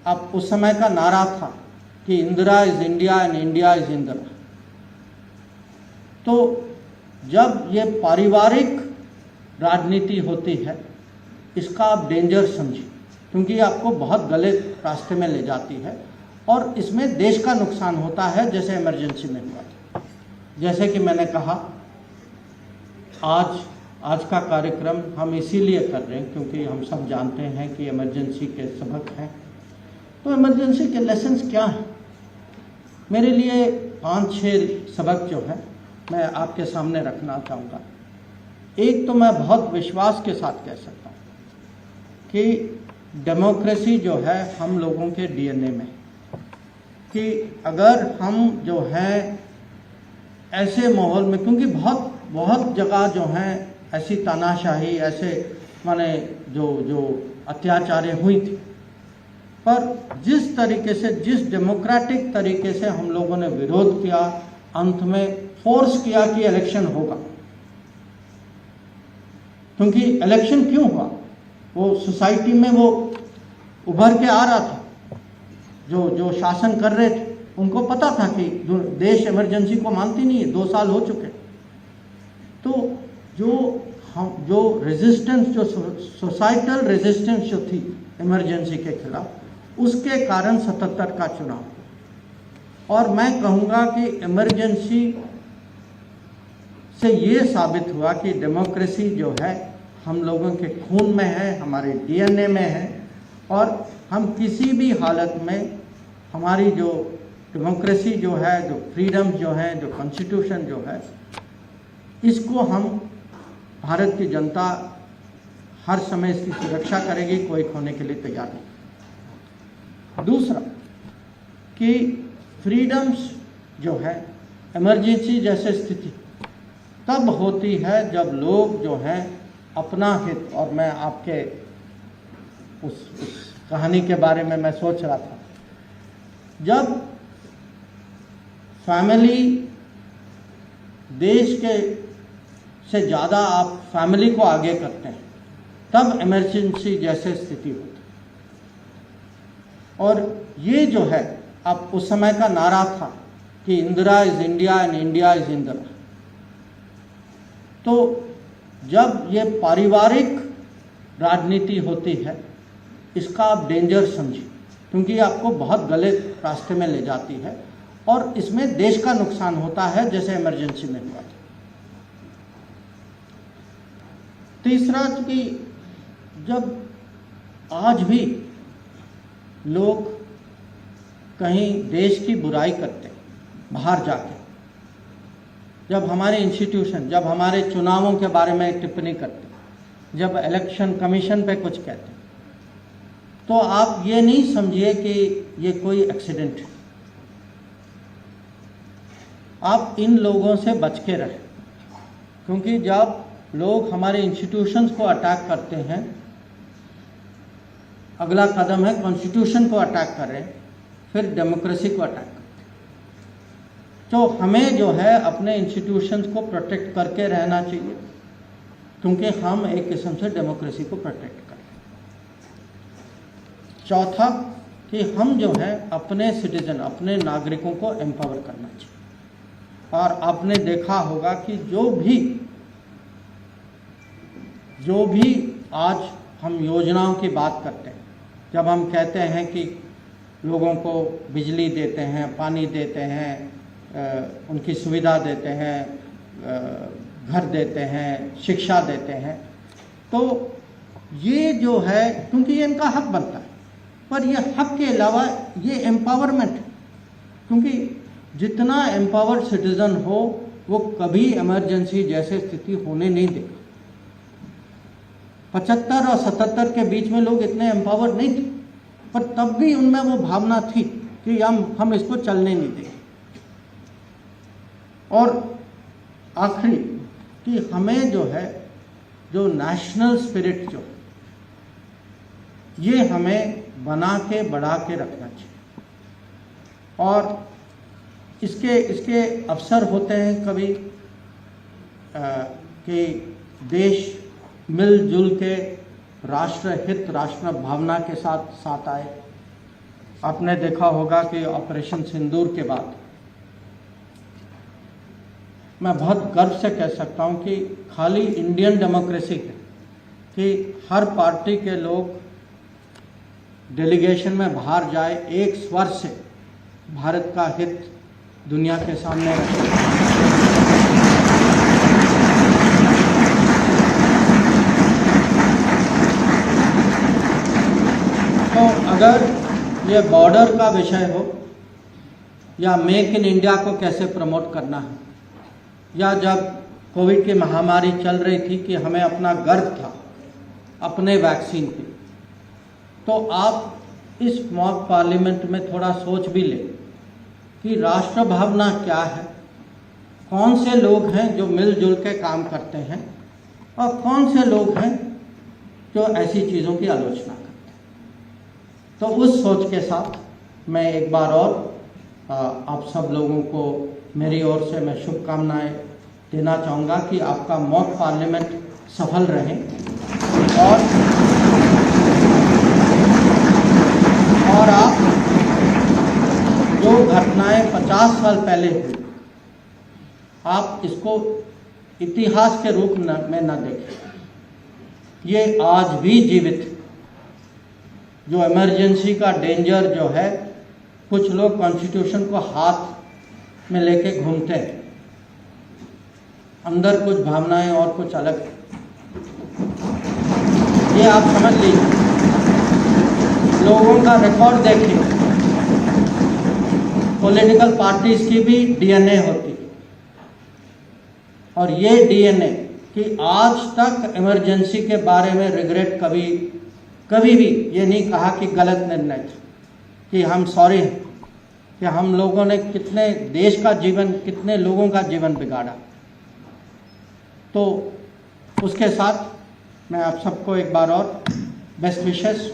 अब उस समय का नारा था कि Indira is India and India is Indira. तो जब ये पारिवारिक राजनीति होती है, इसका आप डेंजर समझिए, क्योंकि आपको बहुत गलत रास्ते में ले जाती है और इसमें देश का नुकसान होता है, जैसे इमरजेंसी में हुआ था। जैसे कि मैंने कहा, आज का कार्यक्रम हम इसीलिए कर रहे हैं क्योंकि हम सब जानते हैं कि इमरजेंसी के सबक हैं। तो इमरजेंसी के लेसन्स क्या हैं? मेरे लिए 5-6 सबक जो हैं मैं आपके सामने रखना चाहूँगा। एक तो मैं बहुत विश्वास के साथ कह सकता हूँ कि डेमोक्रेसी जो है हम लोगों के डीएनए में, कि अगर हम जो है ऐसे माहौल में, क्योंकि बहुत जगह जो हैं ऐसी तानाशाही, ऐसे माने जो अत्याचारें हुई थी, पर जिस तरीके से, जिस डेमोक्रेटिक तरीके से हम लोगों ने विरोध किया, अंत में फोर्स किया कि इलेक्शन होगा। क्योंकि इलेक्शन क्यों हुआ? वो सोसाइटी में वो उभर के आ रहा था, जो शासन कर रहे थे उनको पता था कि देश इमरजेंसी को मानती नहीं है, 2 साल हो चुके। तो जो रेजिस्टेंस, जो सोसाइटल रेजिस्टेंस जो थी इमरजेंसी के खिलाफ, उसके कारण 77 का चुनाव। और मैं कहूँगा कि इमरजेंसी से ये साबित हुआ कि डेमोक्रेसी जो है हम लोगों के खून में है, हमारे डीएनए में है, और हम किसी भी हालत में हमारी जो डेमोक्रेसी जो है, जो फ्रीडम जो है, जो कॉन्स्टिट्यूशन जो है, इसको हम, भारत की जनता हर समय इसकी सुरक्षा करेगी, कोई खोने के लिए तैयार नहीं। दूसरा कि फ्रीडम्स जो है, इमरजेंसी जैसे स्थिति तब होती है जब लोग जो हैं अपना हित, और मैं आपके उस कहानी के बारे में मैं सोच रहा था, जब फैमिली देश के से ज़्यादा आप फैमिली को आगे करते हैं, तब इमरजेंसी जैसे स्थिति होती है। और ये जो है, अब उस समय का नारा था कि Indira is India and India is Indira. तो जब ये पारिवारिक राजनीति होती है, इसका आप डेंजर समझिए, क्योंकि आपको बहुत गलत रास्ते में ले जाती है और इसमें देश का नुकसान होता है, जैसे इमरजेंसी में हुआ था। तीसरा कि जब आज भी लोग कहीं देश की बुराई करते हैं बाहर जाके, जब हमारे इंस्टीट्यूशन, जब हमारे चुनावों के बारे में टिप्पणी करते हैं, जब इलेक्शन कमीशन पे कुछ कहते हैं, तो आप ये नहीं समझिए कि ये कोई एक्सीडेंट है। आप इन लोगों से बच के रहें, क्योंकि जब लोग हमारे इंस्टीट्यूशंस को अटैक करते हैं, अगला कदम है कॉन्स्टिट्यूशन को अटैक कर रहे हैं, फिर डेमोक्रेसी को अटैक करते हैं। तो हमें जो है अपने इंस्टीट्यूशंस को प्रोटेक्ट करके रहना चाहिए, क्योंकि हम एक किस्म से डेमोक्रेसी को प्रोटेक्ट कर रहे हैं। चौथा कि हम जो है अपने सिटीजन, अपने नागरिकों को एम्पावर करना चाहिए। और आपने देखा होगा कि जो भी आज हम योजनाओं की बात करते हैं, जब हम कहते हैं कि लोगों को बिजली देते हैं, पानी देते हैं, उनकी सुविधा देते हैं, घर देते हैं, शिक्षा देते हैं, तो ये जो है, क्योंकि ये इनका हक बनता है, पर ये हक के अलावा ये एम्पावरमेंट है, क्योंकि जितना एम्पावर्ड सिटीजन हो वो कभी इमरजेंसी जैसे स्थिति होने नहीं देगा। 75 और 77 के बीच में लोग इतने एम्पावर्ड नहीं थे, पर तब भी उनमें वो भावना थी कि हम इसको चलने नहीं देंगे। और आखिरी कि हमें जो है, जो नेशनल स्पिरिट जो ये हमें बना के बढ़ा के रखना चाहिए। और इसके अवसर होते हैं कभी कि देश मिलजुल के राष्ट्र हित, राष्ट्र भावना के साथ आए, आपने देखा होगा कि ऑपरेशन सिंदूर के बाद मैं बहुत गर्व से कह सकता हूं कि खाली इंडियन डेमोक्रेसी है कि हर पार्टी के लोग डेलीगेशन में बाहर जाए, एक स्वर से भारत का हित दुनिया के सामने रखें। तो अगर ये बॉर्डर का विषय हो या मेक इन इंडिया को कैसे प्रमोट करना है, या जब कोविड की महामारी चल रही थी कि हमें अपना गर्व था अपने वैक्सीन की, तो आप इस मॉक पार्लियामेंट में थोड़ा सोच भी लें कि राष्ट्र भावना क्या है, कौन से लोग हैं जो मिलजुल के काम करते हैं और कौन से लोग हैं जो ऐसी चीज़ों की आलोचना करते हैं। तो उस सोच के साथ मैं एक बार और आप सब लोगों को मेरी ओर से मैं शुभकामनाएं देना चाहूँगा कि आपका मॉक पार्लियामेंट सफल रहे और आप जो घटनाएं 50 साल पहले हुई, आप इसको इतिहास के रूप में न देखें, ये आज भी जीवित है। जो इमरजेंसी का डेंजर जो है, कुछ लोग कॉन्स्टिट्यूशन को हाथ में लेके घूमते हैं, अंदर कुछ भावनाएं और कुछ अलग है, ये आप समझ लीजिए। लोगों का रिकॉर्ड देखिए, पॉलिटिकल पार्टीज की भी डीएनए होती है और ये डीएनए कि आज तक इमरजेंसी के बारे में रिग्रेट कभी भी ये नहीं कहा कि गलत निर्णय था, कि हम सॉरी हैं कि हम लोगों ने कितने देश का जीवन, कितने लोगों का जीवन बिगाड़ा। तो उसके साथ मैं आप सबको एक बार और बेस्ट विशेस।